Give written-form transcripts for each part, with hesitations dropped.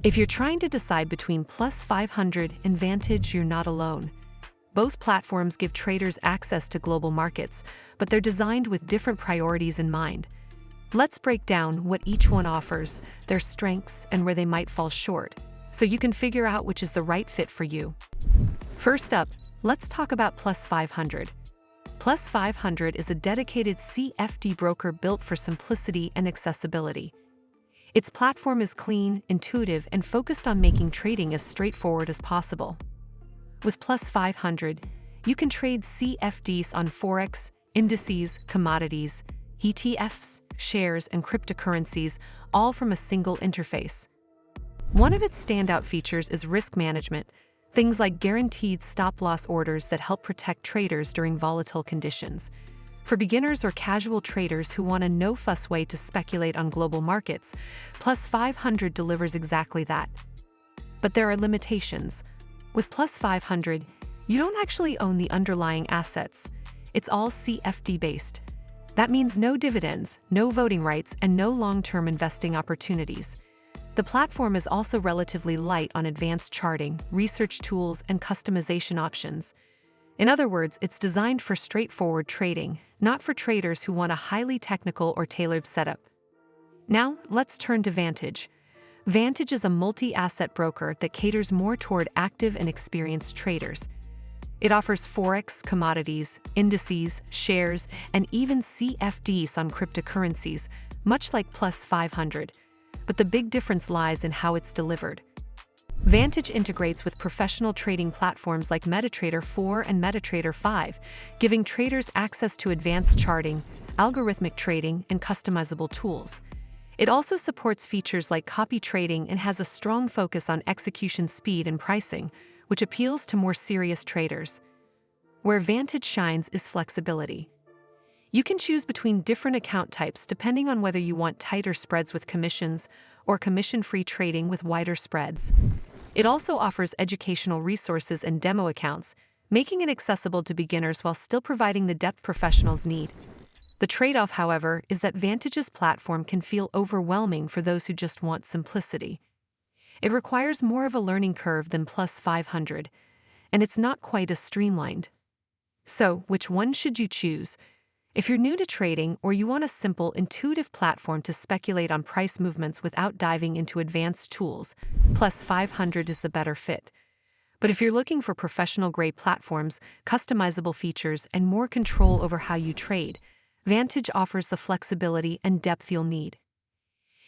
If you're trying to decide between Plus500 and Vantage, you're not alone. Both platforms give traders access to global markets, but they're designed with different priorities in mind. Let's break down what each one offers, their strengths, and where they might fall short, so you can figure out which is the right fit for you. First up, let's talk about Plus500. Plus500 is a dedicated CFD broker built for simplicity and accessibility. Its platform is clean, intuitive, and focused on making trading as straightforward as possible. With Plus500, you can trade CFDs on forex, indices, commodities, ETFs, shares, and cryptocurrencies, all from a single interface. One of its standout features is risk management, things like guaranteed stop-loss orders that help protect traders during volatile conditions. For beginners or casual traders who want a no-fuss way to speculate on global markets, Plus500 delivers exactly that. But there are limitations. With Plus500, you don't actually own the underlying assets. It's all CFD-based. That means no dividends, no voting rights, and no long-term investing opportunities. The platform is also relatively light on advanced charting, research tools, and customization options. In other words, it's designed for straightforward trading, not for traders who want a highly technical or tailored setup. Now, let's turn to Vantage. Vantage is a multi-asset broker that caters more toward active and experienced traders. It offers forex, commodities, indices, shares, and even CFDs on cryptocurrencies, much like Plus500. But the big difference lies in how it's delivered. Vantage integrates with professional trading platforms like MetaTrader 4 and MetaTrader 5, giving traders access to advanced charting, algorithmic trading, and customizable tools. It also supports features like copy trading and has a strong focus on execution speed and pricing, which appeals to more serious traders. Where Vantage shines is flexibility. You can choose between different account types depending on whether you want tighter spreads with commissions or commission-free trading with wider spreads. It also offers educational resources and demo accounts, making it accessible to beginners while still providing the depth professionals need. The trade-off, however, is that Vantage's platform can feel overwhelming for those who just want simplicity. It requires more of a learning curve than Plus500, and it's not quite as streamlined. So, which one should you choose? If you're new to trading or you want a simple, intuitive platform to speculate on price movements without diving into advanced tools, Plus500 is the better fit. But if you're looking for professional-grade platforms, customizable features, and more control over how you trade, Vantage offers the flexibility and depth you'll need.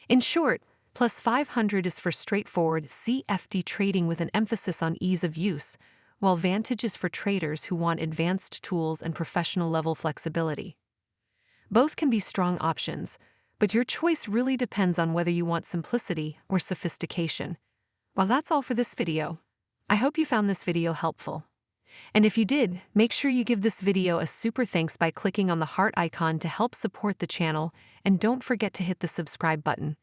In short, Plus500 is for straightforward CFD trading with an emphasis on ease of use, while Vantage is for traders who want advanced tools and professional-level flexibility. Both can be strong options, but your choice really depends on whether you want simplicity or sophistication. Well, that's all for this video. I hope you found this video helpful. And if you did, make sure you give this video a super thanks by clicking on the heart icon to help support the channel, and don't forget to hit the subscribe button.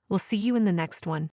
We'll see you in the next one.